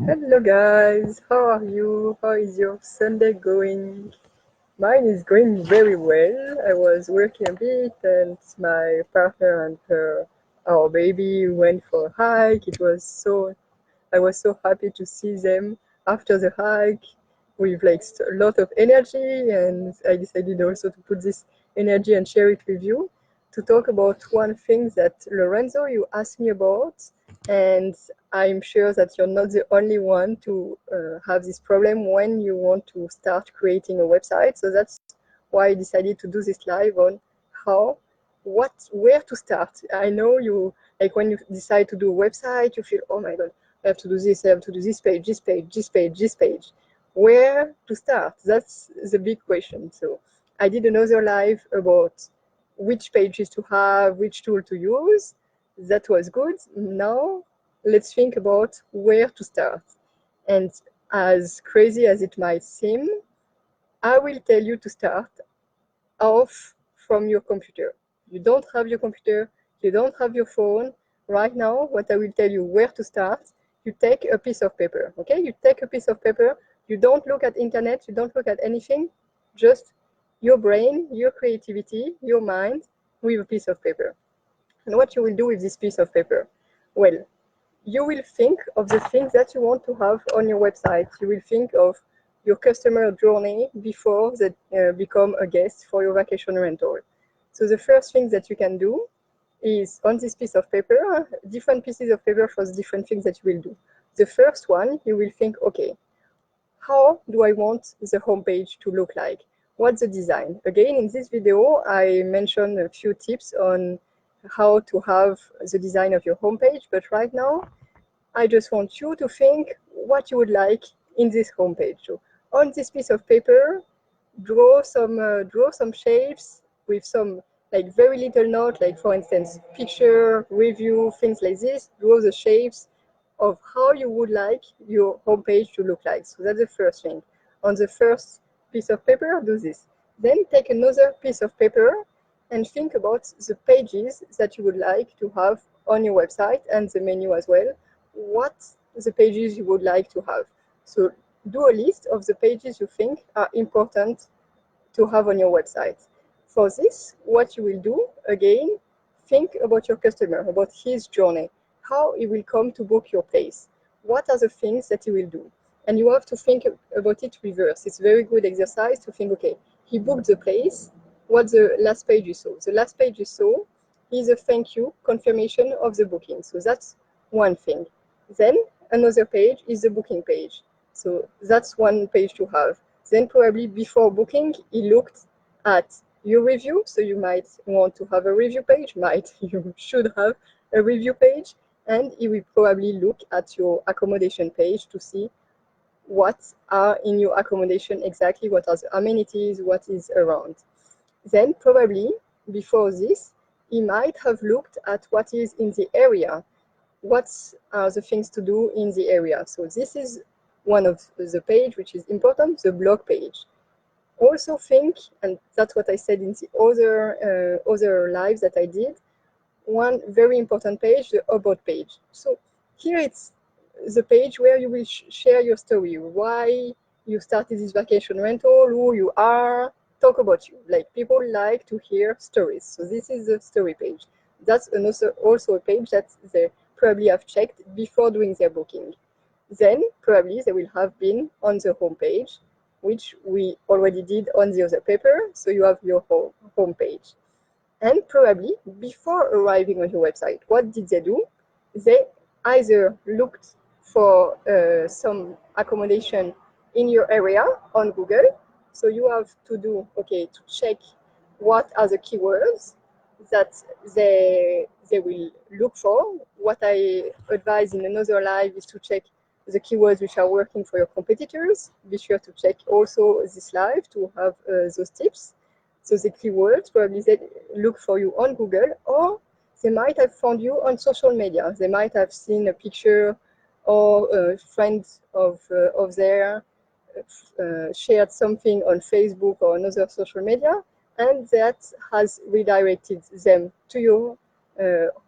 Hello guys, how are you? How is your Sunday going? Mine is going very well. I was working a bit and my partner and our baby went for a hike. I was so happy to see them after the hike with like a lot of energy, and I decided also to put this energy and share it with you to talk about one thing that Lorenzo you asked me about, and I'm sure that you're not the only one to have this problem when you want to start creating a website. So that's why I decided to do this live on how, where to start. I know you like when you decide to do a website, you feel, oh my god, I have to do this, I have to do this page, this page, this page, this page. Where to start? That's the big question. So I did another live about which pages to have, which tool to use. That was good. Now let's think about where to start. And as crazy as it might seem, I will tell you to start off from your computer. You don't have your computer, you don't have your phone. Right now, what I will tell you where to start, you take a piece of paper, okay? You take a piece of paper, you don't look at internet, you don't look at anything, just your brain, your creativity, your mind with a piece of paper. And what you will do with this piece of paper? Well, you will think of the things that you want to have on your website. You will think of your customer journey before they become a guest for your vacation rental. So the first thing that you can do is on this piece of paper, different pieces of paper for the different things that you will do. The first one, you will think, okay, how do I want the homepage to look like? What's the design? Again, in this video, I mentioned a few tips on how to have the design of your homepage, but right now, I just want you to think what you would like in this homepage. So on this piece of paper, draw some shapes with some like very little note, like for instance, picture, review, things like this. Draw the shapes of how you would like your homepage to look like. So that's the first thing. On the first piece of paper, do this. Then take another piece of paper and think about the pages that you would like to have on your website and the menu as well. What the pages you would like to have. So do a list of the pages you think are important to have on your website. For this, what you will do, again, think about your customer, about his journey, how he will come to book your place. What are the things that he will do? And you have to think about it reverse. It's a very good exercise to think, okay, he booked the place. What's the last page you saw? The last page you saw is a thank you confirmation of the booking. So that's one thing. Then another page is the booking page. So that's one page to have. Then probably before booking, he looked at your review. So you might want to have a review page, you should have a review page. And he will probably look at your accommodation page to see what are in your accommodation exactly, what are the amenities, what is around. Then probably before this, he might have looked at what is in the area, what are the things to do in the area. So this is one of the page which is important, the blog page. Also think, and that's what I said in the other lives that I did, one very important page, the about page. So here it's the page where you will share your story, why you started this vacation rental, who you are, talk about you. Like people like to hear stories. So this is the story page. That's also a page that they probably have checked before doing their booking. Then probably they will have been on the home page, which we already did on the other paper. So you have your home page. And probably before arriving on your website, what did they do? They either looked for some accommodation in your area on Google. So you have to do, okay, to check what are the keywords that they will look for. What I advise in another live is to check the keywords which are working for your competitors. Be sure to check also this live to have those tips. So the keywords, probably they look for you on Google, or they might have found you on social media. They might have seen a picture or a friend of theirs shared something on Facebook or another social media, and that has redirected them to your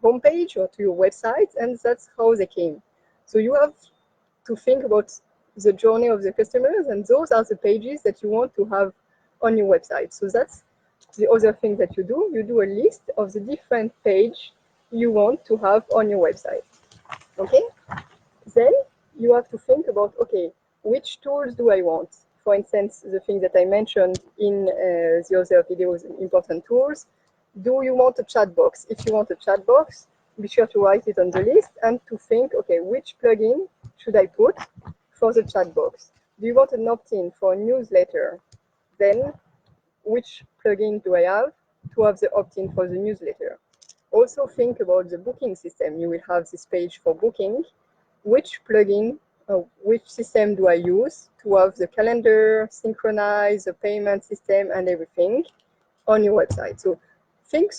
homepage or to your website, and that's how they came. So you have to think about the journey of the customers, and those are the pages that you want to have on your website. So that's the other thing that you do. You do a list of the different pages you want to have on your website. Okay? Then you have to think about, okay, which tools do I want? For instance, the thing that I mentioned in the other videos, important tools. Do you want a chat box? If you want a chat box, be sure to write it on the list and to think, okay, which plugin should I put for the chat box? Do you want an opt-in for a newsletter? Then which plugin do I have to have the opt-in for the newsletter? Also think about the booking system. You will have this page for booking. Which plugin, which system do I use to have the calendar, synchronize, the payment system, and everything on your website? So think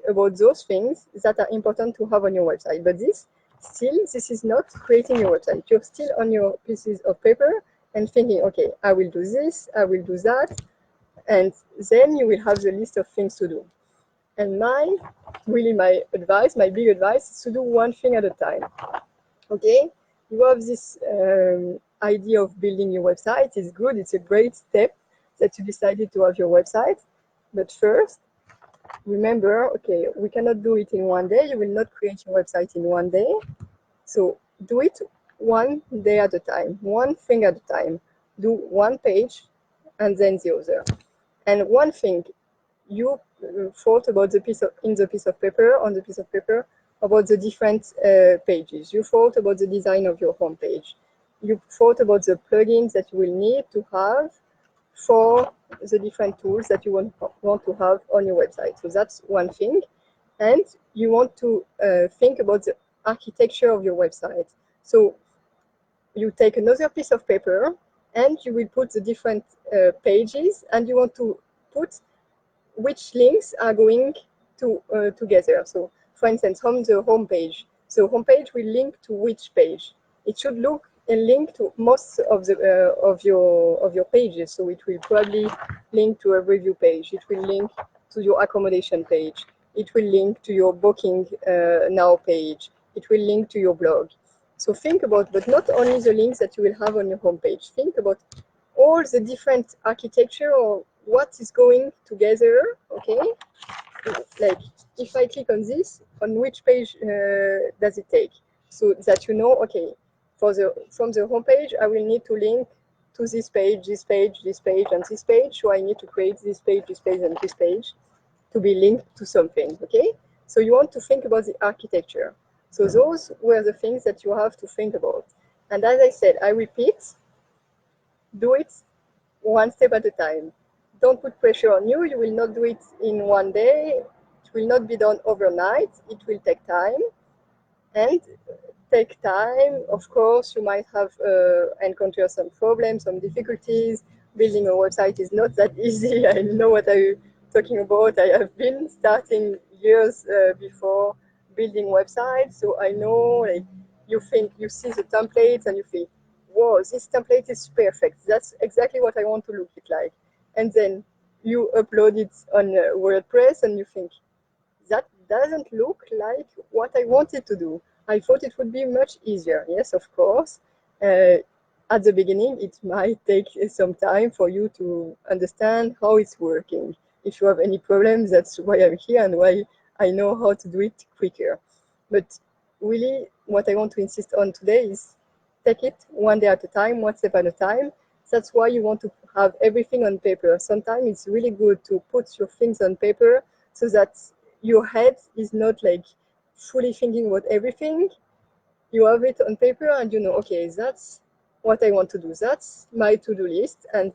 about those things that are important to have on your website. But this is not creating your website. You're still on your pieces of paper and thinking, okay, I will do this, I will do that, and then you will have the list of things to do. And my big advice is to do one thing at a time. Okay, you have this idea of building your website. It's good. It's a great step that you decided to have your website. But first, remember, okay, we cannot do it in one day. You will not create your website in one day. So do it one day at a time, one thing at a time. Do one page and then the other. And one thing, you thought about the piece of paper, about the different pages. You thought about the design of your homepage. You thought about the plugins that you will need to have for the different tools that you want to have on your website. So that's one thing. And you want to think about the architecture of your website. So you take another piece of paper and you will put the different pages, and you want to put which links are going to together. So for instance, on the home page. So homepage will link to which page? It should look and link to most of the of your pages. So it will probably link to a review page. It will link to your accommodation page. It will link to your booking now page. It will link to your blog. So think about, but not only the links that you will have on your homepage. Think about all the different architecture or what is going together, okay? Like, if I click on this, on which page does it take? So that you know, okay, from the home page, I will need to link to this page, this page, this page, and this page. So I need to create this page, and this page to be linked to something, okay? So you want to think about the architecture. So those were the things that you have to think about. And as I said, I repeat, do it one step at a time. Don't put pressure on you. You will not do it in one day. It will not be done overnight. It will take time. And take time. Of course, you might have encountered some problems, some difficulties. Building a website is not that easy. I know what I'm talking about. I have been starting years before building websites, so I know, like, you see the templates and you think, whoa, this template is perfect. That's exactly what I want to look it like. And then you upload it on WordPress and you think, that doesn't look like what I wanted to do. I thought it would be much easier. Yes, of course. At the beginning, it might take some time for you to understand how it's working. If you have any problems, that's why I'm here and why I know how to do it quicker. But really, what I want to insist on today is take it one day at a time, one step at a time. That's why you want to have everything on paper. Sometimes it's really good to put your things on paper so that your head is not like fully thinking about everything. You have it on paper and you know, okay, that's what I want to do. That's my to-do list. And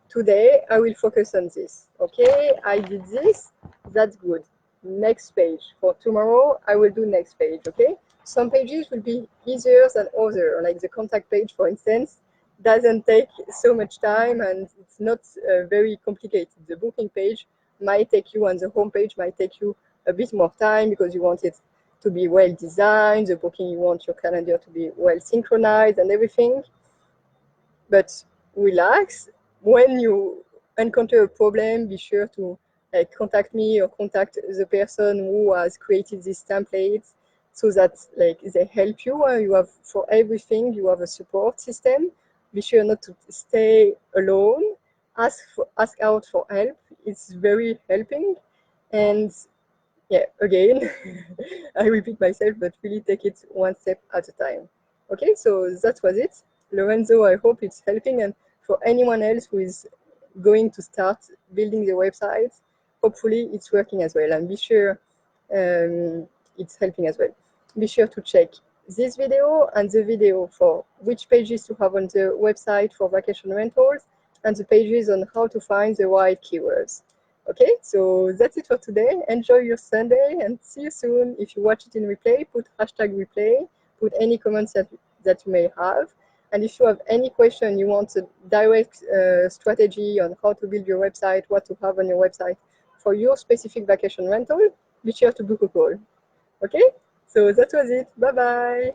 today I will focus on this. Okay, I did this. That's good. Next page. For tomorrow, I will do next page. Okay, some pages will be easier than others. Like the contact page, for instance, doesn't take so much time and it's not very complicated. The booking page might take you, and the home page might take you a bit more time because you want it to be well designed. The booking, you want your calendar to be well synchronized and everything. But relax. When you encounter a problem, be sure to contact me or contact the person who has created these templates. so that like they help you. You have for everything, you have a support system. Be sure not to stay alone. Ask out for help. It's very helping. And yeah, again, I repeat myself, but really take it one step at a time. Okay, so that was it. Lorenzo, I hope it's helping. And for anyone else who is going to start building the website, hopefully it's working as well. And be sure it's helping as well. Be sure to check this video and the video for which pages to have on the website for vacation rentals and the pages on how to find the right keywords. Okay, so that's it for today. Enjoy your Sunday and see you soon. If you watch it in replay, put #replay, put any comments that you may have. And if you have any question, you want a direct strategy on how to build your website, what to have on your website for your specific vacation rental, be sure to book a call. Okay, so that was it. Bye-bye.